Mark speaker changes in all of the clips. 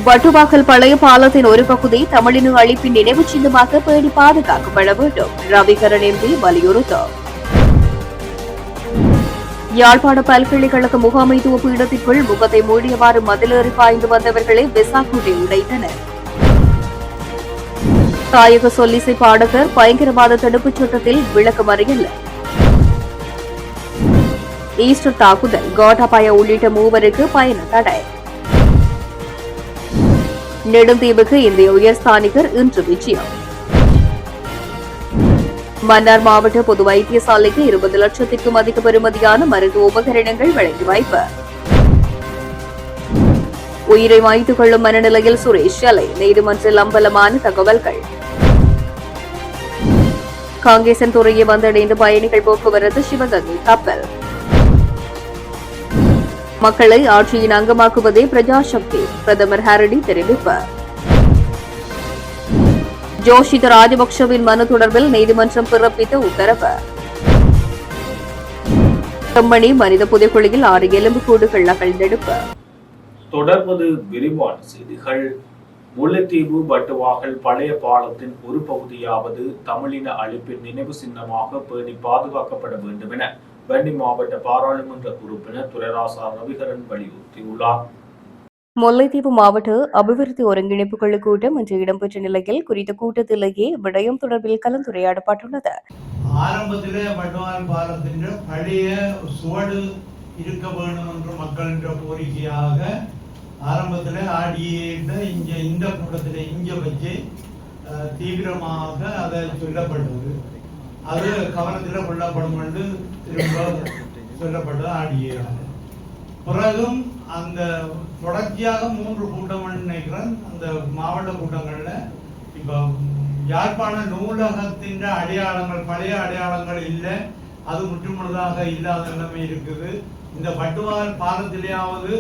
Speaker 1: வட்டுவாக்கல் பழைய பாலத்தின் ஒரு பகுதி தமிழின அழிப்பின் நினைவு சின்னமாக பேணி பாதுகாக்கப்பட வேண்டும். ரவிகரன் எம்பி வலியுறுத்தல். யாழ்ப்பாண பல்கலைக்கழக முகாமைத்துவ பீடத்திற்குள் முகத்தை மூடியவாறு மதிலேறி பாய்ந்து வந்தவர்களை விசாக்குட்டி உடைத்தனர். தாயக சொல்லிசை பாடகர் பயங்கரவாத தடுப்புச் சட்டத்தில் விளக்கமறியல். ஈஸ்டர் தாக்குதல் கோட்டாபாய உள்ளிட்ட மூவருக்கு பயண தடை. நெடுந்தீவுக்கு இந்திய உயர்ஸ்தானிகர் இன்று விஜயம். மன்னார் மாவட்ட பொது வைத்தியசாலைக்கு 20 லட்சத்திற்கும் அதிக பெறுமதியான மருத்துவ உபகரணங்கள் வழங்கி வைப்பு. உயிரை மாய்த்துக் கொள்ளும் மனநிலையில் சுரேஷ் அலை நீதிமன்றில் அம்பலமான தகவல்கள். காங்கேசன் துறையை வந்தடைந்த பயணிகள் போக்குவரத்து சிவகங்கை கப்பல். மக்களை ஆட்சியின் அங்கமாக்குவதே பிரஜாசக்தி பிரதமர் ஹரடி தெரிவிப்பு. ஜோஷித ராஜபக்சவின் மனு தொடர்பில் நீதிமன்றம் பிறப்பித்த உத்தரவு. செம்மணி மனித புதைக்குழியில் 6 எலும்புக்கூடுகள் அகழ்ந்தெடுப்பு.
Speaker 2: தொடர்வது விரிவான செய்திகள். முல்லைத்தீவு வட்டுவாகல் பழைய பாலத்தின் ஒரு பகுதியாவது தமிழின அழிப்பின் நினைவு சின்னமாக பேணி பாதுகாக்கப்பட வேண்டும் என வன்னி மாவட்ட பாராளுமன்ற உறுப்பினர் துரைராசா ரவிகரன் வலியுறுத்தியுள்ளார்.
Speaker 1: முல்லைத்தீவு மாவட்ட அபிவிருத்தி ஒருங்கிணைப்பு குழு கூட்டம் இன்று இடம்பெற்ற நிலையில் குறித்த கூட்டத்திலேயே விடயம் தொடர்பில் கலந்துரையாடப்பட்டுள்ளது.
Speaker 3: ஆரம்பத்திலே வட்டுவாகல் பாலத்தின் பழைய சுவடு இருக்க வேண்டும் என்ற மக்களின் கோரிக்கையாக ஆரம்பத்தில் ஆடியிட்ட இந்த கூட்டத்தில் இங்கே வச்சு தீவிரமாக அதை சொல்லப்பட்டது. அது கவனத்தில் கொள்ளப்படும் என்று திரும்ப சொல்லப்பட்டது ஆடியாக. பிறகும் அந்த தொடர்ச்சியாக 3 கூட்டம் நினைக்கிறேன். அந்த மாவட்ட கூட்டங்களில் இப்போ யாழ்ப்பாண நூலகத்தின் அடையாளங்கள் பழைய அடையாளங்கள் இல்லை, அது முற்றுமுழுதாக இல்லாத நிலைமை இருக்குது. இந்த வட்டுவாகல் பாலத்திலேயாவது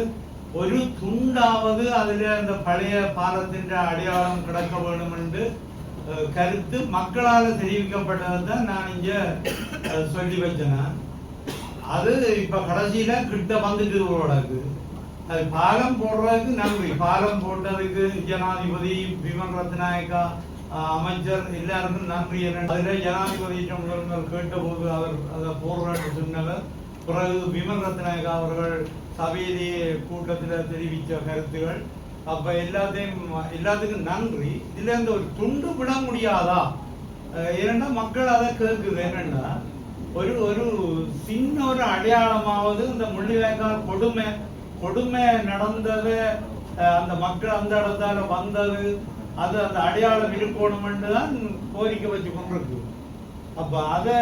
Speaker 3: ஒரு துண்டாவது அதில் அந்த பழைய பாலத்தின் அடையாளம் கிடக்க வேண்டும் என்று கருத்து மக்களால் தெரிவிக்கப்பட்டதான் நான் இங்கே சொல்லி வச்சேன். அது இப்ப கடைசியில கிட்ட வந்துட்டு உருவாக்கு. அது பாலம் போடுறதுக்கு நன்றி. பாலம் போட்டதுக்கு ஜனாதிபதி விமல் ரத்நாயக்கா அமைச்சர் எல்லாருக்கும் நன்றி. அதுல ஜனாதிபதியிட்ட முதல்வர் கேட்ட போது அவர் அதை போடுறேன்னு சொன்னவர். பிறகு விமல் ரத்நாயக்கா அவர்கள் சபையிலேயே கூட்டத்தில் தெரிவித்த கருத்துகள். அப்ப எல்லாத்துக்கும் நன்றி. இதுல இருந்து ஒரு துண்டு விட முடியாதா? ஏன்னா மக்கள் அதை கேட்குது. என்னன்னா ஒரு சின்ன ஒரு அடையாளமாவது இந்த முள்ளிவாய்க்கால் கொடுமை நடந்தது, அந்த மக்கள் அந்த இடத்தால வந்தது, அது அந்த அடையாளம் இருக்கணும் தான் கோரிக்கை வச்சு கொண்டிருக்கு. அப்ப அதை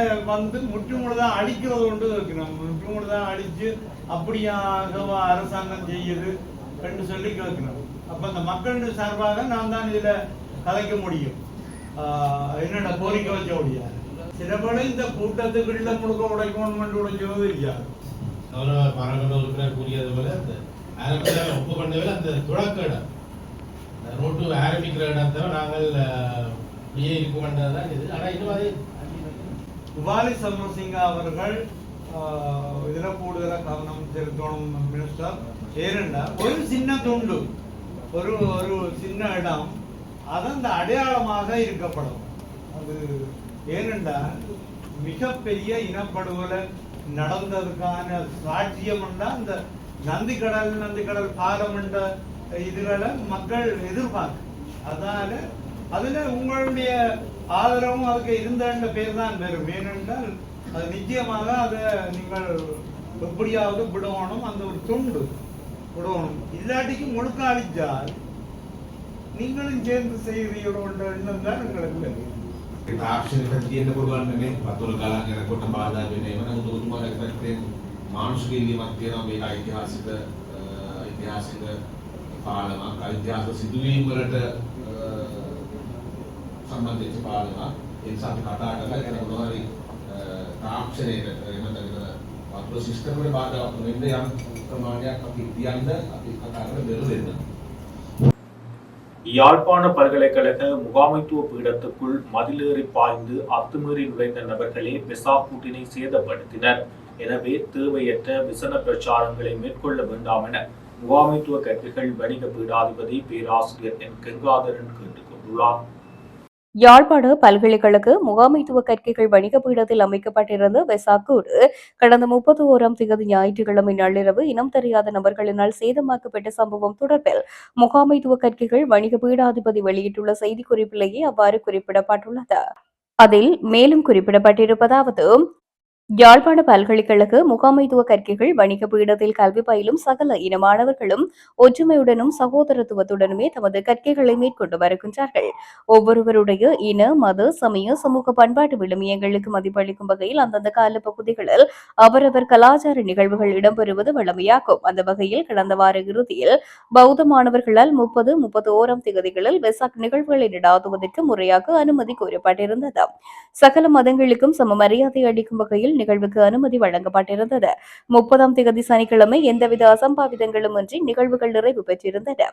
Speaker 3: முற்றுமுழுதான் அடிக்கிறது கொண்டு வைக்கணும். முற்றுமுழுதான் அடிச்சு அப்படியாக அரசாங்கம் செய்யுது என்று சொல்லி கேட்கணும். அப்ப அந்த மக்கள் சார்பாக நான் தான் இதுல கலைக்க முடியும். என்னென்ன கோரிக்கை வச்ச முடியாது. சில பேர் இந்த கூட்டத்துக்குள்ள முழுக்க உடைக்கணும் உடைச்சது இல்லையாது.
Speaker 4: கூறியது போல ஆரம்பத்தில் ஒப்பு பண்ணவே அந்த தொடக்க இடம் ரோட்டு ஆரம்பிக்கிற இடத்தை நாங்கள் இப்படியே இருக்க வேண்டதுதான் இது. ஆனா இன்னும்
Speaker 3: உபாலி சமரசிங்க அவர்கள் இதுல கூடுதலா கவனம் செலுத்தணும் மினிஸ்டர். ஏனென்றா ஒரு சின்ன துண்டு ஒரு சின்ன இடம் அது அந்த அடையாளமாக இருக்கப்படும். அது ஏனென்றால் மிகப்பெரிய இனப்படுகொலை நடந்ததுக்கான சாட்சியம் அந்த நந்திக்கடல் பாலம் என்ற இதுகளை மக்கள் எதிர்பார்க்க. அதனால அதுல உங்களுடைய ஆதரவும் அதுக்கு இருந்த பேர் தான் வரும். ஏனென்றால் அது நிச்சயமாக அதை நீங்கள் எப்படியாவது விடணும். அந்த ஒரு துண்டு விடணும். இல்லாட்டிக்கு முழுக்க அழிச்சால் நீங்களும் சேர்ந்து செய்கிறீங்களோட எண்ணம் தான் எங்களுக்கு.
Speaker 4: තාක්ෂණයට තියෙන්න පුළුවන් නෙමෙයි වතුර ගලන් යනකොට බාධා වෙන ඒවා. නමුත් උතුමාලා පැත්තෙන් මානසික ඉල්ලීමක් තියෙනවා. මේක ඓතිහාසික පාලමක්, ඓතිහාසික සිදුවීම් වලට සම්බන්ධ වෙච්ච පාලමක්. ඒ නිසා අපි කතා කරලා කියන මොනවා හරි තාක්ෂණයට එහෙම නැත්නම් වතුර සිස්ටම් වල බාධාවක් වෙන්න යම් ප්‍රමාණයක් අපි තියන්න අපි කතා කරලා දෙන්න.
Speaker 2: யாழ்ப்பாண பல்கலைக்கழக முகாமைத்துவ பீடத்துக்குள் மதிலேறி பாய்ந்து அத்துமீறி நுழைந்த நபர்களே விசாகூட்டினை சேதப்படுத்தினர். எனவே தேவையற்ற விசன பிரச்சாரங்களை மேற்கொள்ள வேண்டாம் என முகாமைத்துவ கற்கைகள் வணிக பீடாதிபதி பேராசிரியர் என் கங்காதரன் கேட்டுக் கொண்டுள்ளார்.
Speaker 1: யாழ்ப்பாண பல்கலைக்கழக முகாமைத்துவ கற்கைகள் வணிக பீடத்தில் அமைக்கப்பட்டிருந்த வெசாக்கூடு கடந்த 31ஆம் தேதி ஞாயிற்றுக்கிழமை நள்ளிரவு இனம் தெரியாத நபர்களினால் சேதமாக்கப்பட்ட சம்பவம் தொடர்பில் முகாமைத்துவ கற்கைகள் வணிக பீடாதிபதி வெளியிட்டுள்ள செய்திக்குறிப்பிலேயே அவ்வாறு குறிப்பிடப்பட்டுள்ளது. அதில் மேலும் குறிப்பிடப்பட்டிருப்பதாவது, யாழ்ப்பாண பல்கலைக்கழக முகாமைத்துவ கற்கைகள் வணிக பீடத்தில் கல்வி பயிலும் சகல இன மாணவர்களும் ஒற்றுமையுடனும் சகோதரத்துவத்துடனுமே தமது கற்கைகளை மேற்கொண்டு வருகின்றார்கள். ஒவ்வொருவருடைய இன மத சமய சமூக பண்பாட்டு விழுமியங்களுக்கு மதிப்பளிக்கும் வகையில் அந்தந்த காலப்பகுதிகளில் அவரவர் கலாச்சார நிகழ்வுகள் இடம்பெறுவது வழமையாகும். அந்த வகையில் கடந்த வார இறுதியில் பௌத்த மாணவர்களால் 30, 31ஆம் தேதிகளில் வெசாக் நிகழ்வுகளை நடாத்துவதற்கு முறையாக அனுமதி கோரப்பட்டிருந்தது. சகல மதங்களுக்கும் சம மரியாதை அளிக்கும் வகையில் நிகழ்வுக்கு அனுமதி வழங்கப்பட்டிருந்தது. 30ஆம் தேதி சனிக்கிழமை எந்தவித அசம்பாவிதங்களும் இன்றி நிகழ்வுகள் நிறைவு பெற்றிருந்தன.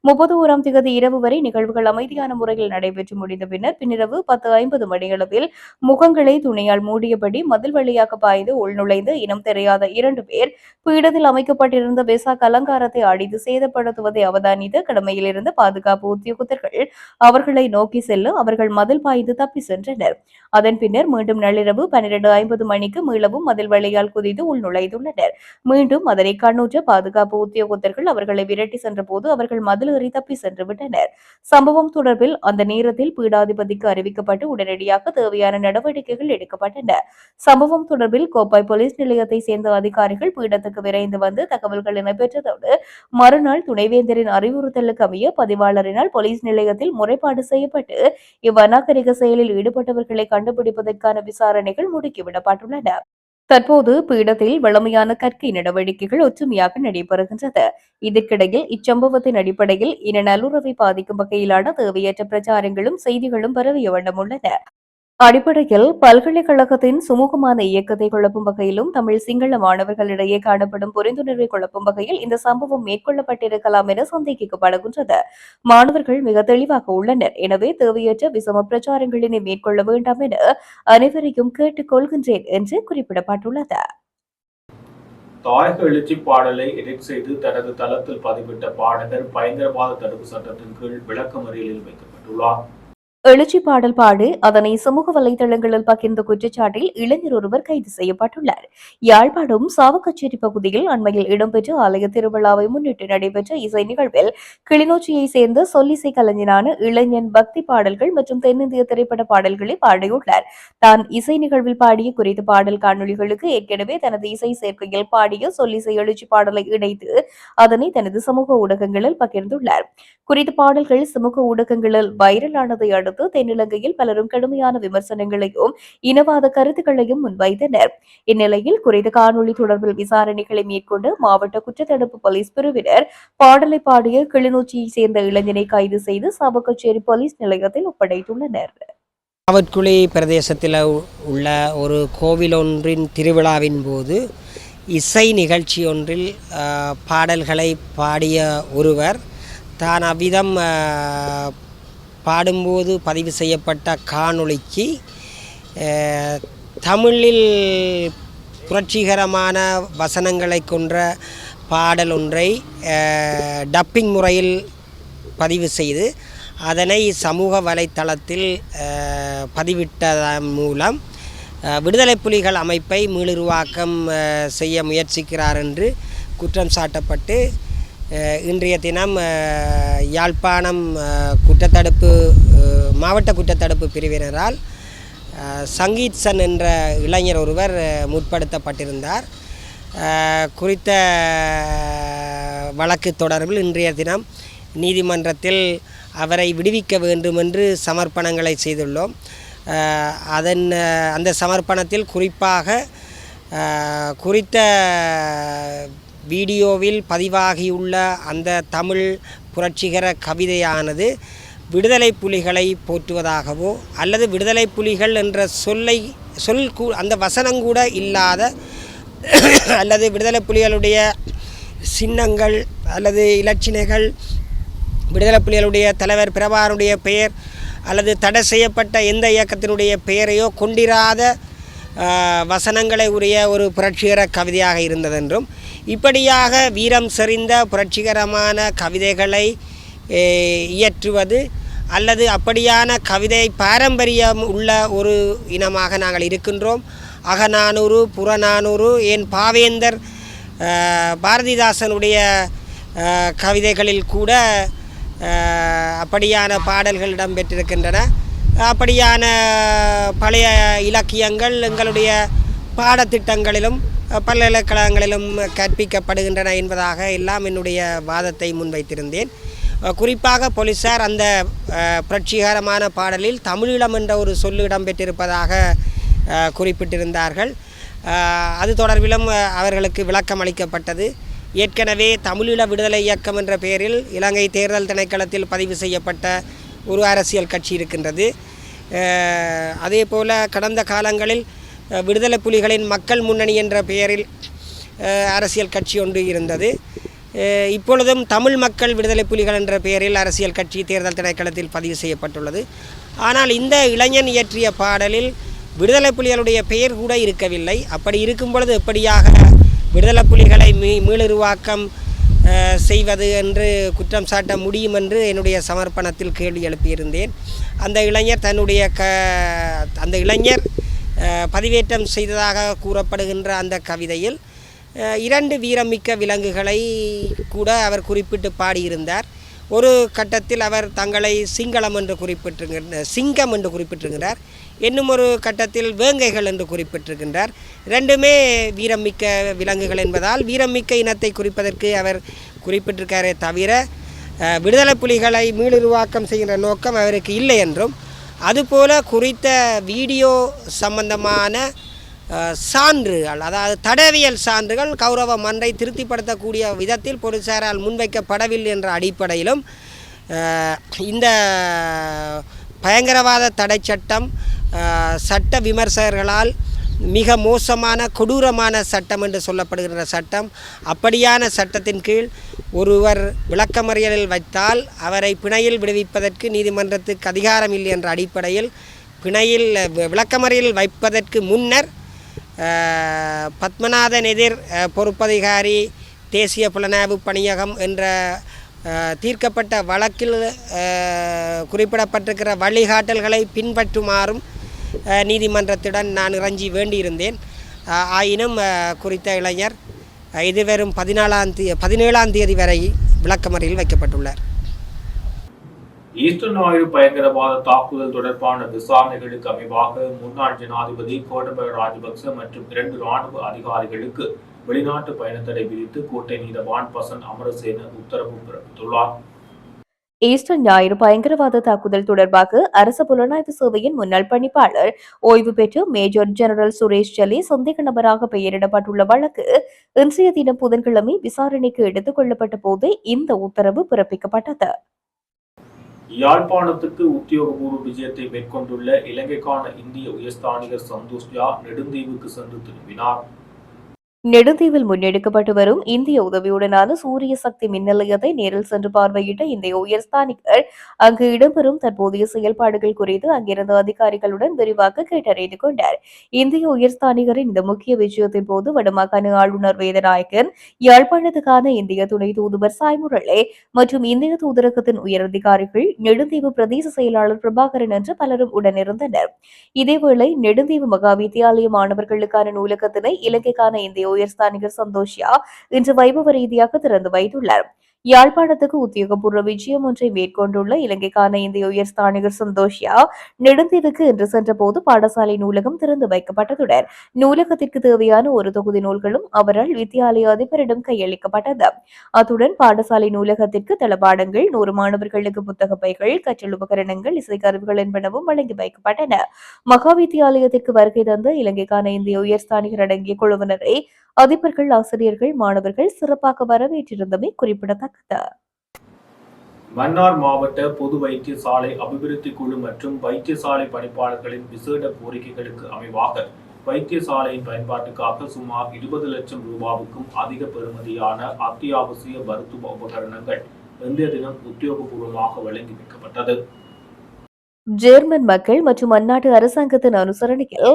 Speaker 1: 31ஆம் தேதி இரவு வரை நிகழ்வுகள் அமைதியான முறையில் நடைபெற்று முடிந்த பின்னிரவு 10:50 மணியளவில் முகங்களை துணியால் மூடியபடி மதில் வழியாக பாய்ந்து உள்நுழைந்து இனம் தெரியாத 2 பேர் பீடத்தில் அமைக்கப்பட்டிருந்த வெசாக் அலங்காரத்தை அடித்து சேதப்படுத்துவதை அவதானித்த கடமையில் இருந்த பாதுகாப்பு உத்தியோகத்தர்கள் அவர்களை நோக்கி செல்ல அவர்கள் மதில் பாய்ந்து தப்பி சென்றனர். அதன் பின்னர் மீண்டும் நள்ளிரவு 12:50 மணிக்கு மீளவும் மதில் வழியால் குதித்து உள் நுழைந்துள்ளனர். மீண்டும் அதனை கண்ணுற்ற பாதுகாப்பு உத்தியோகத்தர்கள் அவர்களை விரட்டி சென்றபோது அவர்கள் மதில் ஏறி தப்பி சென்று விட்டனர். சம்பவம் தொடர்பில் அந்த நேரத்தில் பீடாதிபதிக்கு அறிவிக்கப்பட்டு உடனடியாக தேவையான நடவடிக்கைகள் எடுக்கப்பட்டன. சம்பவம் தொடர்பில் கோப்பாய் போலீஸ் நிலையத்தை சேர்ந்த அதிகாரிகள் பீடத்துக்கு விரைந்து வந்து தகவல்களை பெற்றதோடு மறுநாள் துணைவேந்தரின் அறிவுறுத்தலுக்கு அமைய பதிவாளரினால் போலீஸ் நிலையத்தில் முறைப்பாடு செய்யப்பட்டு இவ்வநாகரிக செயலில் ஈடுபட்டவர்களை கண்டுபிடிப்பதற்கான விசாரணைகள் முடுக்கிவிடப்பட்டுள்ளன. தற்போது பீடத்தில் வழமையான கற்கை நடவடிக்கைகள் ஒற்றுமையாக நடைபெறுகின்றது. இதற்கிடையில் இச்சம்பவத்தின் அடிப்படையில் இன நல்லுறவை பாதிக்கும் வகையிலான தேவையற்ற பிரச்சாரங்களும் செய்திகளும் பரவிய வண்ணம் உள்ளன. அடிப்படையில் பல்கலைக்கழகத்தின் சுமூகமான இயக்கத்தை குழப்பும் வகையிலும் தமிழ் சிங்கள மாணவர்களிடையே காணப்படும் புரிந்துணர்வை குழப்பும் வகையில் இந்த சம்பவம் மேற்கொள்ளப்பட்டிருக்கலாம் என சந்தேகிக்கப்படுகின்றது. மாணவர்கள் மிக தெளிவாக உள்ளனர். எனவே தேவையற்ற விசம பிரச்சாரங்களினை மேற்கொள்ள வேண்டாம் என அனைவரையும் கேட்டுக் கொள்கின்றேன் என்று குறிப்பிடப்பட்டுள்ளது.
Speaker 2: தாயக எழுச்சி பாடலை எடிட் செய்து தனது தளத்தில் பதிவிட்ட பாடகர் பயங்கரவாத தடுப்பு சட்டத்தின் கீழ் விளக்கமறியலில் வைக்கப்பட்டுள்ளார்.
Speaker 1: எழுச்சி பாடல் பாடி அதனை சமூக வலைதளங்களில் பகிர்ந்த குற்றச்சாட்டில் இளைஞர் ஒருவர் கைது செய்யப்பட்டுள்ளார். யாழ்ப்பாணம் சாவகச்சேரி பகுதியில் அண்மையில் இடம்பெற்ற ஆலய திருவிழாவை முன்னிட்டு நடைபெற்ற இசை நிகழ்வில் கிளிநொச்சியை சேர்ந்த சொல்லிசை கலைஞரான இளைஞன் பக்தி பாடல்கள் மற்றும் தென்னிந்திய திரைப்பட பாடல்களை பாடியுள்ளார். தான் இசை நிகழ்வில் பாடிய குறித்த பாடல் காணொலிகளுக்கு ஏற்கனவே தனது இசை சேர்க்கையில் பாடிய சொல்லிசை எழுச்சி பாடலை இணைத்து அதனை தனது சமூக ஊடகங்களில் பகிர்ந்துள்ளார். குறித்த பாடல்கள் சமூக ஊடகங்களில் வைரலானதை அடுத்து தென்னிலங்கையில் பலரும் கடுமையான விமர்சனங்களையும் இனவாத கருத்துக்களையும் முன்வைத்தனர். இந்நிலையில் குறித்த காணொலி தொடர்பில் விசாரணைகளை மேற்கொண்டு மாவட்ட குற்றத்தடுப்பு போலீஸ் பிரிவினர் பாடலை பாடிய கிளிநொச்சியை சேர்ந்த இளைஞனை கைது செய்து சாவகச்சேரி போலீஸ் நிலையத்தில் ஒப்படைத்துள்ளனர்.
Speaker 5: காவற்குழி பிரதேசத்தில் உள்ள ஒரு கோவில் ஒன்றின் திருவிழாவின் போது இசை நிகழ்ச்சி ஒன்றில் பாடல்களை பாடிய ஒருவர் தான் அவ்விதம் பாடும்போது பதிவு செய்யப்பட்ட காணொளிக்கு தமிழில் புரட்சிகரமான வசனங்களை கொன்ற பாடல் ஒன்றை டப்பிங் முறையில் பதிவு செய்து அதனை சமூக வலைத்தளத்தில் பதிவிட்டதன் மூலம் விடுதலை புலிகள் அமைப்பை மீளுருவாக்கம் செய்ய முயற்சிக்கிறார் என்று குற்றம் சாட்டப்பட்டு இன்றைய தினம் யாழ்ப்பாணம் மாவட்ட குற்றத்தடுப்பு பிரிவினரால் சங்கீத்சன் என்ற இளைஞர் ஒருவர் முற்படுத்தப்பட்டிருந்தார். குறித்த வழக்கு தொடர்பில் இன்றைய தினம் நீதிமன்றத்தில் அவரை விடுவிக்க வேண்டும் என்று சமர்ப்பணங்களை செய்துள்ளோம். அந்த சமர்ப்பணத்தில் குறிப்பாக குறித்த வீடியோவில் பதிவாகியுள்ள அந்த தமிழ் புரட்சிகர கவிதையானது விடுதலை புலிகளை போற்றுவதாகவோ அல்லது விடுதலை புலிகள் என்ற அந்த வசனங்கூட இல்லாத அல்லது விடுதலை புலிகளுடைய சின்னங்கள் அல்லது இலச்சினைகள் விடுதலை புலிகளுடைய தலைவர் பிரபாகரனுடைய பெயர் அல்லது தடை செய்யப்பட்ட எந்த இயக்கத்தினுடைய பெயரையோ கொண்டிராத வசனங்களை உரிய ஒரு புரட்சிகர கவிதையாக இருந்ததென்றும் இப்படியாக வீரம் செறிந்த புரட்சிகரமான கவிதைகளை இயற்றுவது அல்லது அப்படியான கவிதை பாரம்பரியம் உள்ள ஒரு இனமாக நாங்கள் இருக்கின்றோம். அகநானூறு, புறநானூறு, ஏன் பாவேந்தர் பாரதிதாசனுடைய கவிதைகளில் கூட அப்படியான பாடல்கள் இடம்பெற்றிருக்கின்றன. அப்படியான பழைய இலக்கியங்கள் எங்களுடைய பாடத்திட்டங்களிலும் பல்கலைக்கழகங்களிலும் கற்பிக்கப்படுகின்றன என்பதாக எல்லாம் என்னுடைய வாதத்தை முன்வைத்திருந்தேன். குறிப்பாக போலீசார் அந்த புரட்சிகரமான பாடலில் தமிழீழம் என்ற ஒரு சொல்லு இடம்பெற்றிருப்பதாக குறிப்பிட்டிருந்தார்கள். அது தொடர்பிலும் அவர்களுக்கு விளக்கம் அளிக்கப்பட்டது. ஏற்கனவே தமிழீழ விடுதலை இயக்கம் என்ற பெயரில் இலங்கை தேர்தல் திணைக்களத்தில் பதிவு செய்யப்பட்ட ஒரு அரசியல் கட்சி இருக்கின்றது. அதே போல் கடந்த காலங்களில் விடுதலை புலிகளின் மக்கள் முன்னணி என்ற பெயரில் அரசியல் கட்சி ஒன்று இருந்தது. இப்பொழுதும் தமிழ் மக்கள் விடுதலை புலிகள் என்ற பெயரில் அரசியல் கட்சி தேர்தல் திணைக்களத்தில் பதிவு செய்யப்பட்டுள்ளது. ஆனால் இந்த இளைஞன் இயற்றிய பாடலில் விடுதலை புலிகளுடைய பெயர் கூட இருக்கவில்லை. அப்படி இருக்கும் பொழுது எப்படியாக விடுதலை புலிகளை மீளுருவாக்கம் செய்வது என்று குற்றம் சாட்ட முடியும் என்று என்னுடைய சமர்ப்பணத்தில் கேள்வி எழுப்பியிருந்தேன். அந்த இளைஞர் பதிவேற்றம் செய்ததாக கூறப்படுகின்ற அந்த கவிதையில் 2 வீரமிக்க விலங்குகளை கூட அவர் குறிப்பிட்டு பாடியிருந்தார். ஒரு கட்டத்தில் அவர் தங்களை சிங்கம் என்று குறிப்பிட்டிருக்கிறார். இன்னும் ஒரு கட்டத்தில் வேங்கைகள் என்று குறிப்பிட்டிருக்கின்றார். 2மே வீரமிக்க விலங்குகள் என்பதால் வீரமிக்க இனத்தை குறிப்பதற்கு அவர் குறிப்பிட்டிருக்காரே தவிர விடுதலை புலிகளை மீளுருவாக்கம் செய்கின்ற நோக்கம் அவருக்கு இல்லை என்றும், அதுபோல குறித்த வீடியோ சம்பந்தமான சான்றுகள், அதாவது தடவியல் சான்றுகள் கௌரவ மன்றை திருப்திப்படுத்தக்கூடிய விதத்தில் போலீசாரால் முன்வைக்கப்படவில்லை என்ற அடிப்படையிலும் இந்த பயங்கரவாத தடை சட்டம் சட்ட விமர்சகர்களால் மிக மோசமான கொடூரமான சட்டம் என்று சொல்லப்படுகின்ற சட்டம், அப்படியான சட்டத்தின் கீழ் ஒருவர் விளக்கமறியலில் வைத்தால் அவரை பிணையில் விடுவிப்பதற்கு நீதிமன்றத்துக்கு அதிகாரம் இல்லை என்ற அடிப்படையில் விளக்கமறியலில் வைப்பதற்கு முன்னர் பத்மநாதன் எதிர் பொறுப்பதிகாரி தேசிய புலனாய்வு பணியகம் என்ற தீர்க்கப்பட்ட வழக்கில் குறிப்பிடப்பட்டிருக்கிற வழிகாட்டல்களை பின்பற்றுமாறும் நீதிமன்றத்துடன் நான் இறைஞ்சி வேண்டியிருந்தேன். ஆயினும் குறித்த இளைஞர் இதுவரும் 17ஆம் தேதி வரை விளக்கமறியலில் வைக்கப்பட்டுள்ளார்.
Speaker 2: ஈஸ்டர் ஞாயிறு பயங்கரவாத தாக்குதல் தொடர்பான விசாரணைகளுக்கு அமைவாக முன்னாள் ஜனாதிபதி கோட்டபய ராஜபக்ச மற்றும் 2 இராணுவ அதிகாரிகளுக்கு வெளிநாட்டு பயணத்தடை விதித்து கோட்டை நீதவான் பசன் அமரசேன உத்தரவு பிறப்பித்துள்ளார்.
Speaker 1: ஈஸ்டர் ஞாயிறு பயங்கரவாத தாக்குதல் தொடர்பாக அரசு புலனாய்வு சேவையின் முன்னாள் பணிப்பாளர் ஓய்வு பெற்ற மேஜர் ஜெனரல் சுரேஷ் ஜலி சந்தேக நபராக பெயரிடப்பட்டுள்ள வழக்கு இன்றைய தினம் புதன்கிழமை விசாரணைக்கு எடுத்துக் கொள்ளப்பட்ட போது இந்த உத்தரவு பிறப்பிக்கப்பட்டது.
Speaker 2: யாழ்ப்பாணத்துக்கு உத்தியோகபூர்வ விஜயத்தை மேற்கொண்டுள்ள இலங்கைக்கான இந்திய உயர்ஸ்தானிகர் சந்தோஷ் ஜா நெடுந்தீவுக்கு சென்று திரும்பினார்.
Speaker 1: நெடுந்தீவில் முன்னெடுக்கப்பட்டு வரும் இந்திய உதவியுடனான சூரிய சக்தி மின் நிலையத்தை நேரில் சென்று பார்வையிட்ட இந்திய உயர்ஸ்தானிகர் அங்கு இடம்பெறும் தற்போதைய செயல்பாடுகள் குறித்து அங்கிருந்த அதிகாரிகளுடன் விரிவாக கேட்டறிந்து கொண்டார். இந்திய உயர்ஸ்தானிகரின் இந்த முக்கிய விஜயத்தின் போது வடமாகாண ஆளுநர் வேதநாயகன், யாழ்ப்பாணத்துக்கான இந்திய துணை தூதுவர் சாய்முரளே மற்றும் இந்திய தூதரகத்தின் உயரதிகாரிகள், நெடுந்தீவு பிரதேச செயலாளர் பிரபாகரன் என்று பலரும் உடனிருந்தனர். இதேவேளை நெடுந்தீவு மகா வித்தியாலய மாணவர்களுக்கான நூலகத்தினை இலங்கைக்கான இந்திய உயர்ஸ்தானிகர் சந்தோஷியா இன்று வைபவ ரீதியாக திறந்து வைத்துள்ளார். யாழ்ப்பாணத்துக்கு உத்தியோகபூர்வ விஜயம் ஒன்றை மேற்கொண்டுள்ள இலங்கைக்கான இந்திய உயர்ஸ்தானிகர் சந்தோஷியா நெடுந்தீவுக்கு இன்று சென்ற போது பாடசாலை நூலகம் திறந்து வைக்கப்பட்டதுடன் நூலகத்திற்கு தேவையான ஒரு தொகுதி நூல்களும் அவரால் வித்தியாலய அதிபரிடம் கையளிக்கப்பட்டது. அத்துடன் பாடசாலை நூலகத்திற்கு தளபாடங்கள், 100 மாணவர்களுக்கு புத்தக பைகள், கற்றல் உபகரணங்கள், இசைக்கருவிகள் என்பனவும் வழங்கி வைக்கப்பட்டன. மகா வித்தியாலயத்திற்கு வருகை தந்த இலங்கைக்கான இந்திய உயர்ஸ்தானிகர் அடங்கிய குழுவினரை அதிபர்கள், ஆசிரியர்கள், மாணவர்கள் சிறப்பாக வரவேற்றிருந்தமை குறிப்பிடத்தக்கது.
Speaker 2: மன்னார் மாவட்ட பொது வைத்தியசாலை அபிவிருத்தி குழு மற்றும் வைத்தியசாலை பணிப்பாளர்களின் விசேட கோரிக்கைகளுக்கு அமைவாக வைத்தியசாலையின் பயன்பாட்டுக்காக சுமார் 20 லட்சம் ரூபாவுக்கும் அதிக பெறுமதியான அத்தியாவசிய மருத்துவ உபகரணங்கள் இன்றைய தினம் உத்தியோகபூர்வமாக வழங்கி வைக்கப்பட்டது.
Speaker 1: ஜேர்மன் மக்கள் மற்றும் அந்நாட்டு அரசாங்கத்தின் அனுசரணையில்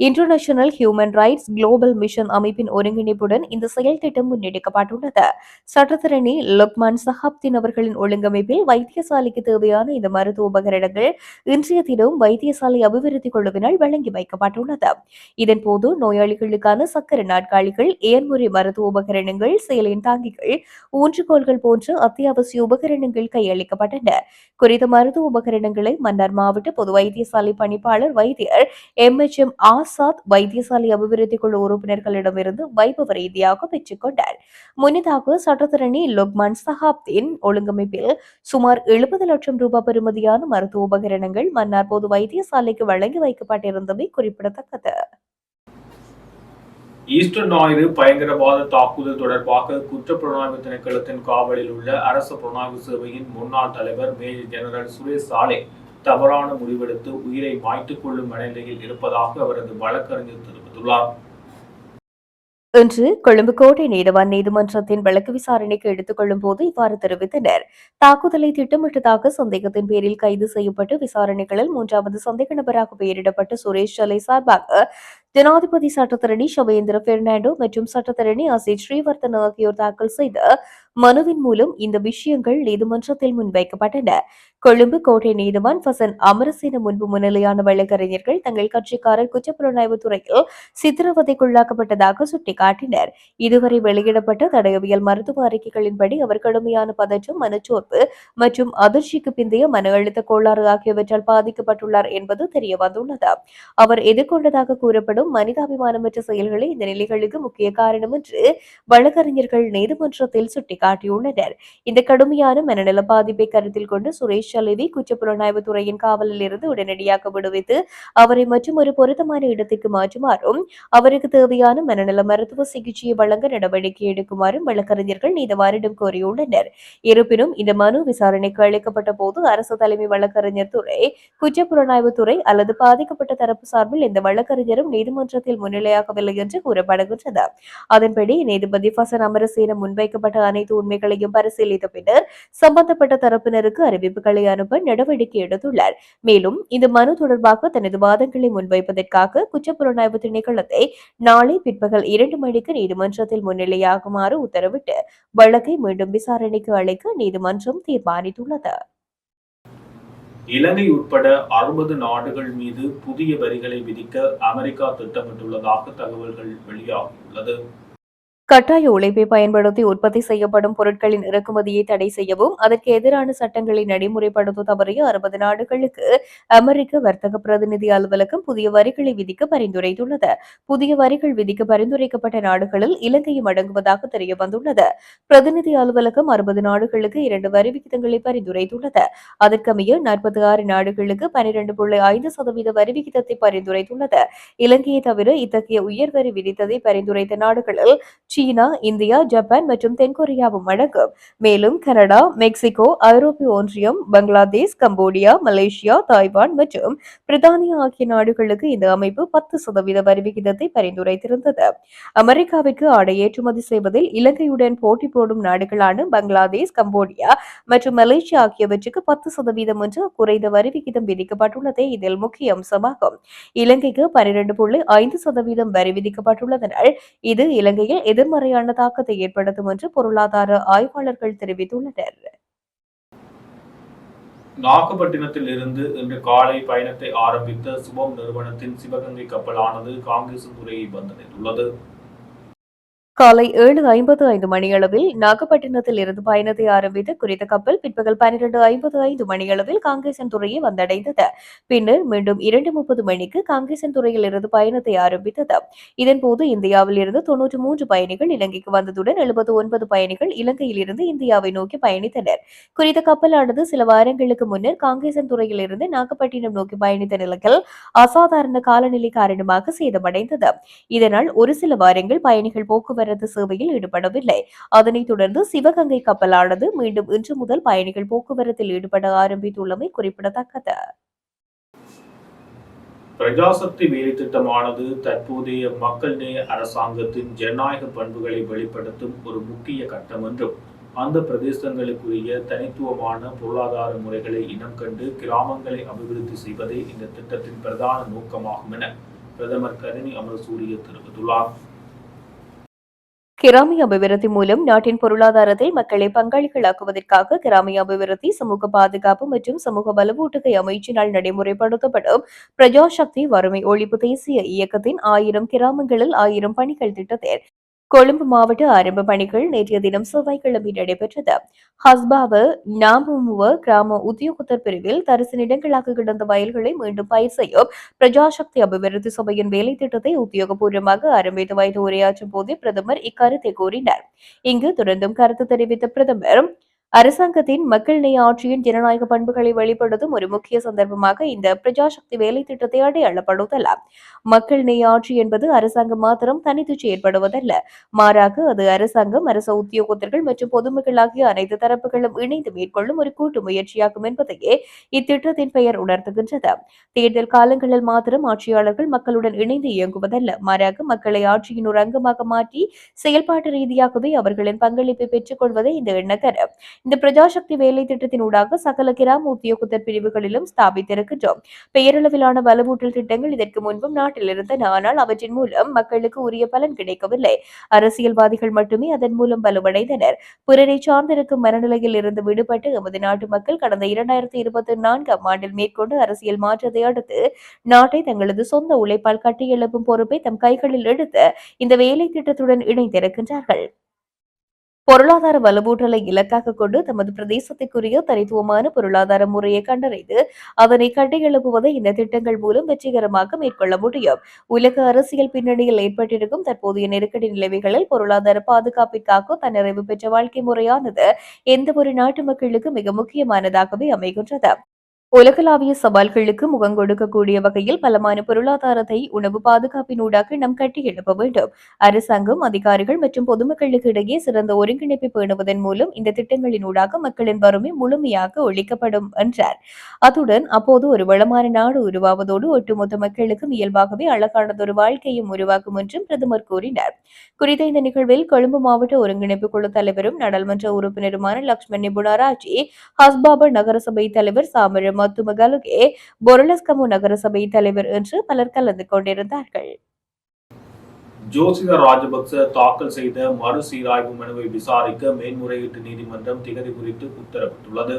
Speaker 1: international human rights global mission அமைப்பின் ஒருங்கிணைப்புடன் இந்த செயல் திட்டம் முன்னெடுக்கப்பட்டுள்ளது. சட்டத்தரணி லுக்மான் சஹாப்தீன் அவர்களின் ஒழுங்கமைப்பில் வைத்தியசாலைக்கு தேவையான இந்த மருத்துவ உபகரணங்கள் இன்றைய தினம் வைத்தியசாலை அபிவிருத்தி குழுவினால் வழங்கி வைக்கப்பட்டுள்ளது. இதன்போது நோயாளிகளுக்கான சக்கர நாற்காலிகள், ஏர்முறை மருத்துவ உபகரணங்கள், சேலின் தாங்கிகள், ஊன்றுகோல்கள் போன்ற அத்தியாவசிய உபகரணங்கள் கையளிக்கப்பட்டன. குறித்த மருத்துவ உபகரணங்களை மன்னார் மாவட்ட பொது வைத்தியசாலை பணிப்பாளர் வைத்தியர் MHM ஆசாத் வைத்தியசாலை அபிவிருத்தி குழு உறுப்பினர்களிடமிருந்து வைபவ ரீதியாக பெற்றுக் கொண்டார். முன்னதாக சட்டத்தரணி லுக்மான் சஹாப்தீன் ஒழுங்கமைப்பில் சுமார் 70 லட்சம் ரூபாய் பெறுமதியான மருத்துவ உபகரணங்கள் மன்னார் பொது வைத்தியசாலைக்கு வழங்கி வைக்கப்பட்டிருந்தமை குறிப்பிடத்தக்கது.
Speaker 2: ஈஸ்டர் ஞாயிறு பயங்கரவாத தாக்குதல் தொடர்பாக குற்றப்புலனாய்வு திணைக்களத்தின் காவலில் உள்ள அரசு புலனாய்வு சேவையின் முன்னாள் தலைவர் மேஜர் ஜெனரல் சுரேஷ் சாலே தவறான முடிவெடுத்து உயிரை மாய்த்துக் கொள்ளும் மனநிலையில் இருப்பதாக அவரது வழக்கறிஞர் தெரிவித்துள்ளார்.
Speaker 1: இன்று கொழும்பு கோட்டை நீதவான் நீதிமன்றத்தின் வழக்கு விசாரணைக்கு எடுத்துக் கொள்ளும் போது இவ்வாறு தெரிவித்தனர். தாக்குதலை திட்டமிட்டதாக சந்தேகத்தின் பேரில் கைது செய்யப்பட்டு விசாரணைகளில் 3வது சந்தேக நபராக பெயரிடப்பட்ட சுரேஷ் சாலை சார்பாக ஜனாதிபதி சட்டத்தரணி ஷவேந்திர பெர்னாண்டோ மற்றும் சட்டத்தரணி அசித் ஸ்ரீவர்தன் ஆகியோர் தாக்கல் செய்த மனுவின் மூலம் இந்த விஷயங்கள் நீதிமன்றத்தில் முன்வைக்கப்பட்டன. கொழும்பு கோட்டை நீதிவான் ஃபசன் அமரசேன முன்பு முன்னிலையான வழக்கறிஞர்கள் தங்கள் கட்சிக்காரர் குற்றப்புலனாய்வு துறையில் சித்திரவதைக்குள்ளாக்கப்பட்டதாக சுட்டிக்காட்டினர். இதுவரை வெளியிடப்பட்ட தடயவியல் மருத்துவ அறிக்கைகளின்படி அவர் கடுமையான பதற்றம், மனச்சோர்வு மற்றும் அதிர்ச்சிக்கு பிந்தைய மன அழுத்த கோளாறு ஆகியவற்றால் பாதிக்கப்பட்டுள்ளார் என்பது தெரியவந்துள்ளது. அவர் எதிர்கொண்டதாக கூறப்படும் மனிதாபிமானமற்ற செயல்களே இந்த நிலைகளுக்கு முக்கிய காரணம் என்று வழக்கறிஞர்கள் நீதிமன்றத்தில் சுட்டிக்காட்டியுள்ளனர். இந்த கடுமையான மனநல பாதிப்பை கருத்தில் கொண்டு சுரேஷ் சலேவை குற்றப்புலனாய்வு துறையின் காவலில் இருந்து உடனடியாக விடுவித்து அவரை மற்றும் ஒரு பொருத்தமான இடத்திற்கு மாற்றுமாறும் அவருக்கு தேவையான மனநல மருத்துவ சிகிச்சையை வழங்க நடவடிக்கை எடுக்குமாறும் வழக்கறிஞர்கள் நீதிவானிடம் கோரியுள்ளனர். இருப்பினும் இந்த மனு விசாரணைக்கு அளிக்கப்பட்ட போது அரசு தலைமை வழக்கறிஞர் துறை, குற்றப்புலனாய்வு துறை அல்லது பாதிக்கப்பட்ட தரப்பு சார்பில் எந்த வழக்கறிஞரும் நீதிமன்றத்தில் முன்னிலையாகவில்லை என்று கூறப்படுகின்றது. அதன்படி நீதிபதி ஃபசன் அமரசேன முன்வைக்கப்பட்ட அனைத்து உண்மைகளையும் பரிசீலித்த பின்னர் சம்பந்தப்பட்ட தரப்பினருக்கு அறிவிப்புகளை அனுப்ப நடவடிக்கை எடுத்துள்ளார். மேலும் இந்த மனு தொடர்பாக தனது வாதங்களை முன்வைப்பதற்காக குற்றப்புலனாய்வு திணைக்களத்தை நாளை பிற்பகல் 2 மணிக்கு நீதிமன்றத்தில் முன்னிலையாகுமாறு உத்தரவிட்டு வழக்கை மீண்டும் விசாரணைக்கு அளிக்க நீதிமன்றம் தீர்மானித்துள்ளது.
Speaker 2: இலங்கை உட்பட 60 நாடுகள் மீது புதிய வரிகளை விதிக்க அமெரிக்கா திட்டமிட்டுள்ளதாக தகவல்கள் வெளியாகியுள்ளது.
Speaker 1: கட்டாய உழைப்பை பயன்படுத்தி உற்பத்தி செய்யப்படும் பொருட்களின் இறக்குமதியை தடை செய்யவும் அதற்கு எதிரான சட்டங்களை நடைமுறைப்படுத்த தவறிய 60 நாடுகளுக்கு அமெரிக்க வர்த்தக பிரதிநிதி அலுவலகம் புதிய வரிகளை விதிக்க பரிந்துரைத்துள்ளது. புதிய வரிகள் விதிக்க பரிந்துரைக்கப்பட்ட நாடுகளில் இலங்கையும் அடங்குவதாக தெரியவந்துள்ளது. பிரதிநிதி அலுவலகம் 60 நாடுகளுக்கு 2 வரி விகிதங்களை பரிந்துரைத்துள்ளது. அதற்கமைய 46 நாடுகளுக்கு 12.5% வரி விகிதத்தை பரிந்துரைத்துள்ளது. இலங்கையை தவிர இத்தகைய உயர் வரி விதித்ததை பரிந்துரைத்த நாடுகளில் சீனா, இந்தியா, ஜப்பான் மற்றும் தென்கொரியாவும் அடங்கும். மேலும் கனடா, மெக்சிகோ, ஐரோப்பிய ஒன்றியம், பங்களாதேஷ், கம்போடியா, மலேசியா, தாய்வான் மற்றும் பிரித்தானியா ஆகிய நாடுகளுக்கு இந்த அமைப்பு 10% வரி விகிதத்தை பரிந்துரைத்திருந்தது. அமெரிக்காவிற்கு ஆடை ஏற்றுமதி செய்வதில் இலங்கையுடன் போட்டி போடும் நாடுகளான பங்களாதேஷ், கம்போடியா மற்றும் மலேசியா ஆகியவற்றுக்கு 10% என்ற குறைந்த வரி விகிதம் விதிக்கப்பட்டுள்ளதே இதில் முக்கிய அம்சமாகும். இலங்கைக்கு 12.5% வரி விதிக்கப்பட்டுள்ளதனால் இது இலங்கையில் எதிர்மறையான தாக்கத்தை ஏற்படுத்தும் என்று பொருளாதார ஆய்வாளர்கள் தெரிவித்துள்ளனர்.
Speaker 2: நாகப்பட்டினத்தில் இருந்து இன்று காலை பயணத்தை ஆரம்பித்த சுபம் நிறுவனத்தின் சிவகங்கை கப்பலானது காங்கேசன்துறையை வந்தடைந்துள்ளது.
Speaker 1: காலை 7:55 மணியளவில் நாகப்பட்டினத்தில் இருந்து பயணத்தை ஆரம்பித்த குறித்த கப்பல் பிற்பகல் 12:55 மணியளவில் காங்கேசன்துறையை வந்தடைந்தது. பின்னர் மீண்டும் 2:30 மணிக்கு காங்கேசன்துறையில் இருந்து பயணத்தை ஆரம்பித்தது. இதன்போது இந்தியாவில் இருந்து 93 பயணிகள் இலங்கைக்கு வந்ததுடன் 79 பயணிகள் இலங்கையில் இருந்து இந்தியாவை நோக்கி பயணித்தனர். குறித்த கப்பலானது சில வாரங்களுக்கு முன்னர் காங்கேசன்துறையில் இருந்து நாகப்பட்டினம் நோக்கி பயணித்த நிலையில் அசாதாரண காலநிலை காரணமாக சேதமடைந்தது. இதனால் ஒரு சில வாரங்கள் பயணிகள் போக்குவரத்து சேவையில் ஈடுபடவில்லை. அதனைத் தொடர்ந்து சிவகங்கை கப்பலானது மீண்டும் இன்று முதல் பயணிகள் போக்குவரத்தில் ஈடுபட ஆரம்பித்துள்ளமை குறிப்பிடத்தக்கது.
Speaker 2: பிரஜாசக்தி வேலை திட்டமானது தற்போதைய மக்கள் நேய அரசாங்கத்தின் ஜனநாயக பண்புகளை வெளிப்படுத்தும் ஒரு முக்கிய கட்டம் என்றும் அந்த பிரதேசங்களுக்குரிய தனித்துவமான பொருளாதார முறைகளை இனம் கண்டு கிராமங்களை அபிவிருத்தி செய்வதே இந்த திட்டத்தின் பிரதான நோக்கமாகும் என பிரதமர் கருணி அமரசூரிய தெரிவித்துள்ளார்.
Speaker 1: கிராமிய அபிவிருத்தி மூலம் நாட்டின் பொருளாதாரத்தை மக்களை பங்காளிகளாக்குவதற்காக கிராமிய அபிவிருத்தி, சமூக பாதுகாப்பு மற்றும் சமூக வலுவூட்டுகை அமைச்சினால் நடைமுறைப்படுத்தப்படும் பிரஜாசக்தி வறுமை ஒழிப்பு தேசிய இயக்கத்தின் 1000 கிராமங்களில் 1000 பணிகள் திட்டத்தில் கொழும்பு மாவட்ட ஆரம்ப பணிகள் நேற்றைய தினம் செவ்வாய்க்கிழமை நடைபெற்றது. ஹஸ்பாவ நாமுமுவ கிராம உத்தியோகத்தர் பிரிவில் தரிசு இடங்களாக கிடந்த வயல்களை மீண்டும் பயிர் செய்யும் பிரஜாசக்தி அபிவிருத்தி சபையின் வேலை திட்டத்தை உத்தியோகபூர்வமாக ஆரம்பித்து வைத்து உரையாற்றும் போதே பிரதமர் இக்கருத்தை கூறினார். இங்கு தொடர்ந்தும் கருத்து தெரிவித்த பிரதமர், அரசாங்கத்தின் மக்கள் நேய ஆட்சியின் ஜனநாயக பண்புகளை வெளிப்படுத்தும் ஒரு முக்கிய சந்தர்ப்பமாக இந்த பிரஜாசக்தி வேலை திட்டத்தை அடையாளப்படுத்தலாம். மக்கள் நேய ஆட்சி என்பது அரசாங்கம் மாத்திரம் தனித்து செயற்படுவதல்ல, மாறாக அது அரசாங்கம், அரசு உத்தியோகத்தர்கள் மற்றும் பொதுமக்கள் ஆகிய அனைத்து தரப்புகளும் இணைந்து மேற்கொள்ளும் ஒரு கூட்டு முயற்சியாகும் என்பதையே இத்திட்டத்தின் பெயர் உணர்த்துகின்றது. தேர்தல் காலங்களில் மாத்திரம் ஆட்சியாளர்கள் மக்களுடன் இணைந்து இயங்குவதல்ல, மாறாக மக்களை ஆட்சியின் ஒரு அங்கமாக மாற்றி செயல்பாட்டு ரீதியாகவே அவர்களின் பங்களிப்பை பெற்றுக் கொள்வதே இந்த எண்ணக்கரு. இந்த பிரஜாசக்தி வேலை திட்டத்தின் ஊடாக சகல கிராம உத்தியோகத்தர் பிரிவுகளிலும் ஸ்தாபித்திருக்கின்றோம். பெயரளவிலான வலுவூட்டல் திட்டங்கள் இதற்கு முன்பும் நாட்டில் இருந்தன, ஆனால் அவற்றின் மூலம் மக்களுக்கு உரிய பலன் கிடைக்கவில்லை. அரசியல்வாதிகள் மட்டுமே அதன் மூலம் வலுவடைந்தனர். பிறரை சார்ந்திருக்கும் மனநிலையில் இருந்து விடுபட்டு எமது நாட்டு மக்கள் கடந்த 2024ஆம் ஆண்டில் மேற்கொண்டு அரசியல் மாற்றத்தை அடுத்து நாட்டை தங்களது சொந்த உழைப்பால் கட்டியெழுப்பும் பொறுப்பை தம் கைகளில் எடுத்து இந்த வேலை திட்டத்துடன் இணைந்திருக்கின்றார்கள். பொருளாதார வலுவூட்டலை இலக்காக கொண்டு தமது பிரதேசத்திற்குரிய தனித்துவமான பொருளாதார முறையை கண்டறிந்து அதனை கட்டியெழுப்புவதை இந்த திட்டங்கள் மூலம் வெற்றிகரமாக மேற்கொள்ள முடியும். உலக அரசியல் பின்னணியில் ஏற்பட்டிருக்கும் தற்போதைய நெருக்கடி நிலைமைகளில் பொருளாதார பாதுகாப்பிற்காக தன்னிறைவு பெற்ற வாழ்க்கை முறையானது எந்த ஒரு நாட்டு மக்களுக்கு மிக முக்கியமானதாகவே அமைகின்றது. உலகளாவிய சவால்களுக்கு முகம் கொடுக்கக்கூடிய வகையில் பலமான பொருளாதாரத்தை உணவு பாதுகாப்பினூடாக நாம் கட்டியெழுப்ப வேண்டும். அரசாங்கம், அதிகாரிகள் மற்றும் பொதுமக்களுக்கு இடையே சிறந்த ஒருங்கிணைப்பை பேணுவதன் மூலம் இந்த திட்டங்களினூடாக மக்களின் வறுமை முழுமையாக ஒழிக்கப்படும் என்றார். அத்துடன் அப்போது ஒரு வளமான நாடு உருவாவதோடு ஒட்டுமொத்த மக்களுக்கும் இயல்பாகவே அழகானதொரு வாழ்க்கையும் உருவாக்கும் என்றும் பிரதமர் கூறினார். குறித்த இந்த நிகழ்வில் கொழும்பு மாவட்ட ஒருங்கிணைப்பு குழு தலைவரும் நாடாளுமன்ற உறுப்பினருமான லக்ஷ்மண் நிபுணராஜி, ஹஸ்பாப நகரசபை தலைவர் சாமர மத்துமகலுகே, பொருளஸ்கமு நகரசபை தலைவர் என்று பலர் கலந்து கொண்டிருந்தார்கள்.
Speaker 2: ஜோசித ராஜபக்ச தாக்கல் செய்த மறுசீராய்வு மனுவை விசாரிக்க மேன்முறையீட்டு நீதிமன்றம் திகதி குறித்து உத்தரவிட்டுள்ளது.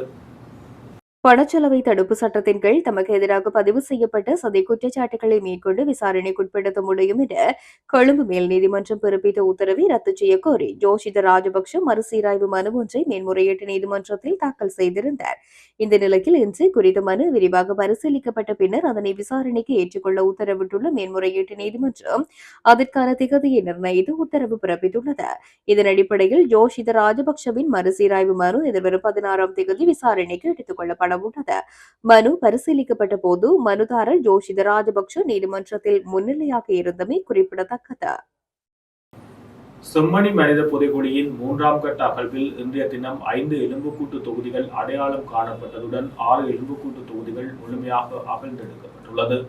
Speaker 1: பணச்செலவை தடுப்பு சட்டத்தின் கீழ் தமக்கு எதிராக பதிவு செய்யப்பட்ட சதி குற்றச்சாட்டுகளை மேற்கொண்டு விசாரணைக்குட்படுத்த முடியும் என கொழும்பு மேல் நீதிமன்றம் பிறப்பித்த உத்தரவை ரத்து செய்ய கோரி ஜோஷித ராஜபக்ஷ மறுசீராய்வு மனு ஒன்றை மேன்முறையீட்டு நீதிமன்றத்தில் தாக்கல் செய்திருந்தார். இந்த நிலையில் இன்று குறித்த மனு விரிவாக பரிசீலிக்கப்பட்ட பின்னர் அதனை விசாரணைக்கு ஏற்றுக்கொள்ள உத்தரவிட்டுள்ள மேன்முறையீட்டு நீதிமன்றம் அதற்கான திகதியை நிர்ணயித்து உத்தரவு பிறப்பித்துள்ளது. இதன் அடிப்படையில் ஜோஷித ராஜபக்ஷவின் மறுசீராய்வு மனு எதிர்வரும் 16ஆம் தேதி விசாரணைக்கு எடுத்துக் கொள்ளப்பட உள்ளது. மனு பரிசீலிக்கப்பட்ட போது மனுதாரர் ஜோஷித ராஜபக்ஷ நீதிமன்றத்தில் முன்னிலையாக இருந்தமை குறிப்பிடத்தக்கது.
Speaker 2: செம்மணி மனித புதைகுழியின் 3ஆம் கட்ட அகழ்வில் இன்றைய தினம் 5 எலும்புக்கூட்டு தொகுதிகள் அடையாளம் காணப்பட்டதுடன் 6 எலும்புக்கூட்டு தொகுதிகள் முழுமையாக அகழ்ந்தெடுக்கப்பட்டுள்ளது.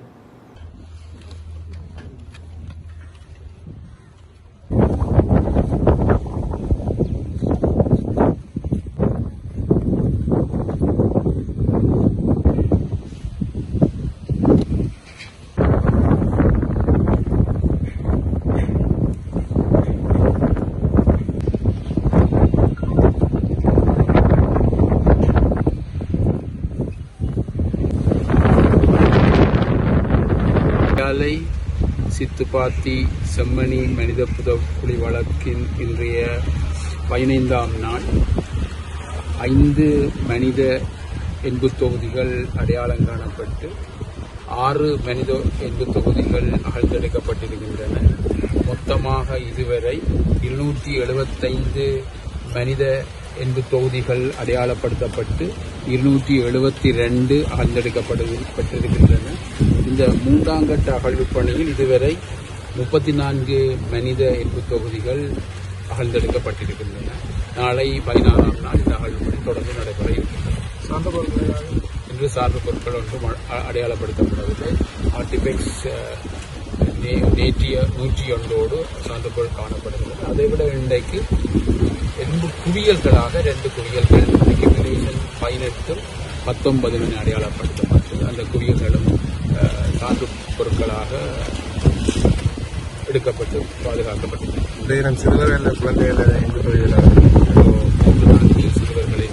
Speaker 6: சித்துப்பாத்தி செம்மணி மனித புதைகுழி வழக்கின் இன்றைய 15ஆம் நாள் 5 மனித எண்பு தொகுதிகள் அடையாளம் காணப்பட்டு 6 மனித எண்பு தொகுதிகள் அகழ்ந்தெடுக்கப்பட்டிருக்கின்றன. மொத்தமாக இதுவரை 275 மனித எண்பு தொகுதிகள் அடையாளப்படுத்தப்பட்டு 272 அகழ்ந்தெடுக்கப்பட்டிருக்கின்றன. இந்த 3ஆம் கட்ட அகழ்வு பணியில் இதுவரை 34 மனித எண்பு தொகுதிகள் அகழ்ந்தெடுக்கப்பட்டிருக்கின்றன. நாளை 16ஆம் நாள் இந்த அகழ்வு பணி தொடர்ந்து நடைபெற இருக்கின்றன. இன்று சார்ந்த பொருட்கள் ஒன்றும் அடையாளப்படுத்தப்படவில்லை. ஆர்டிபெக்ஸ் நேற்றைய 101 சார்ந்த பொருள் காணப்படுகிறது. அதைவிட இன்றைக்கு எண்பு குவியல்களாக 2 குவியல்கள் அக்யூமுலேஷன் 18 19 அடையாளப்படுத்தப்பட்டது. அந்த குவியல்களும் சான்று பொருட்களாக எடுக்கப்பட்டு பாதுகாக்கப்பட்டது.
Speaker 7: இன்றைய சிறுவர்கள் குழந்தைகள் எங்கு போகிறார்கள்?
Speaker 6: 3-4 சிறுவர்களை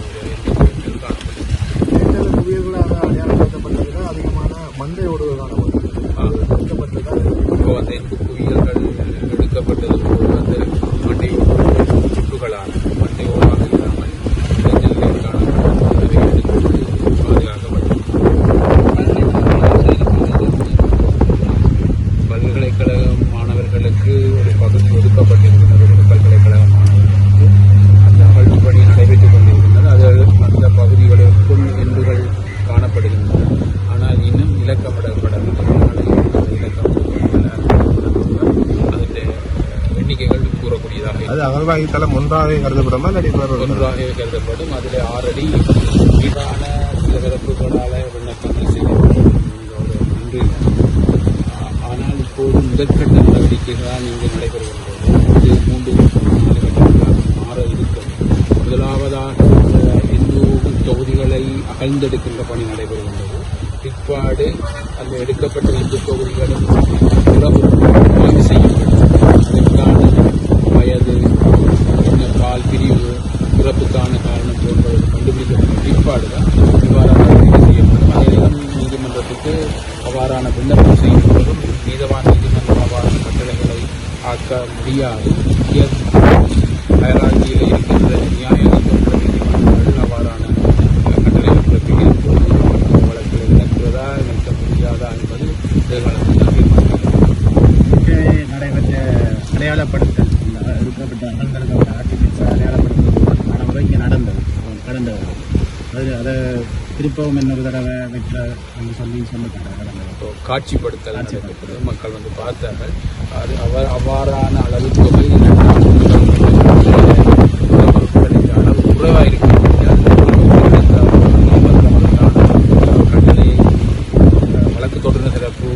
Speaker 7: உயிர்களாக அடையாளப்படுத்தப்பட்டதில் அதிகமான மண்டை ஓடுகள் காணப்பட்டது.
Speaker 6: இப்போ அந்த எண்பு குவியல்கள் எடுக்கப்பட்டது போது அந்த மண்டை சுற்றுகளான மண்டை ஓடாக இல்லாமல் இளைஞர்களை காணப்பட்டது எடுக்கப்பட்டு பாதுகாக்கப்பட்டது. பல்கலைக்கழக மாணவர்களுக்கு ஒரு பகுதி ஒதுக்கப்பட்டிருக்கிறது. ஒரு பல்கலைக்கழக மாணவர்களுக்கு அந்த அகழ்வு பணி நடைபெற்றுக் கொண்டிருக்கின்றது. அந்த பகுதிகளுக்குள் எண்புகள் காணப்படுகின்றன. ஆனால் இன்னும் இலக்கமிடப்படவில்லை. அதனுடைய எண்ணிக்கைகள் கூறக்கூடியதாக
Speaker 7: அது அகழ்வாய்வு தளம் ஒன்றாகவே கருதப்படுமா?
Speaker 6: ஒன்றாகவே கருதப்படும். அதில் 6 அடி மீதான சில விறப்புகளால் விண்ணப்பங்கள் செய்யப்படும். நன்றி. ஆனால் இப்போது முதற்கட்ட நடவடிக்கைகளால் இங்கு நடைபெறுகின்றது. இது 3-4 கட்டங்களாக மாற இருக்கும். முதலாவதாக இந்து தொகுதிகளை அகழ்ந்தெடுக்கின்ற பணி நடைபெறுகின்றது. பிற்பாடு அந்த எடுக்கப்பட்ட இந்து தொகுதிகளும் ஆய்வு செய்யப்படும். அதற்கான வயது, பால் பிரிவு, பிறப்புக்கான காரணம் போன்றவை கண்டுபிடிக்கப்பட்ட பிற்பாடுதான் இவ்வாறான நடவடிக்கை செய்யப்படும். அதேதான் நீதிமன்றத்துக்கு அவ்வாறான விண்ணப்பம் செய்யப்படும். நீதவான் நீதிமன்றம் அவ்வாறான கட்டளைகளை ஆக்க முடியாது. அயராட்சியில் இருக்கின்ற நியாய நீதிமன்ற நீதிமன்றங்கள் அவ்வாறான கட்டளைகள் பிறப்பிக்கும் வழக்கில் இணைக்கிறதா இணைக்க முடியாதா என்பது எதிர்காலத்தில்
Speaker 8: நடைபெற்ற அடையாளப்படுத்தல் எடுக்கப்பட்ட அகழ்ந்தெடுக்கப்பட்ட ஆர்டிபிஎஸ் அடையாளப்படுத்தல் நடைமுறை இங்கே நடந்தது கடந்த அதை திருப்பவும் இன்னொரு தடவை வைக்கிற என்று சொல்லிட்டாங்க.
Speaker 6: காட்சிப்படுத்தல் நடைபெற்றது. மக்கள் வந்து பார்த்தார்கள். அது அவ்வாறான அளவு தொகை அளவு குறைவாக இருக்கிறது. கட்டளையை வழக்கு தொடர்ந்து சிறப்பு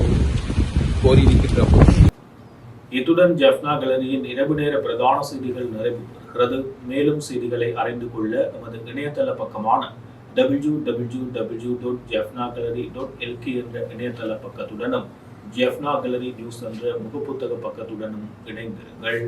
Speaker 6: கோரி நிற்கின்ற
Speaker 2: இத்துடன் ஜெஃப்னா கேலரியின் இரவு நேர பிரதான செய்திகள் நிறைவேறுகிறது. மேலும் செய்திகளை அறிந்து கொள்ள எமது இணையதள பக்கமான www.jeffnagallery.lk என்ற இணையதள பக்கத்துடனும் ஜெஃப்னா கேலரி நியூஸ் என்ற முகப்புத்தக பக்கத்துடனும் இணைந்திருங்கள்.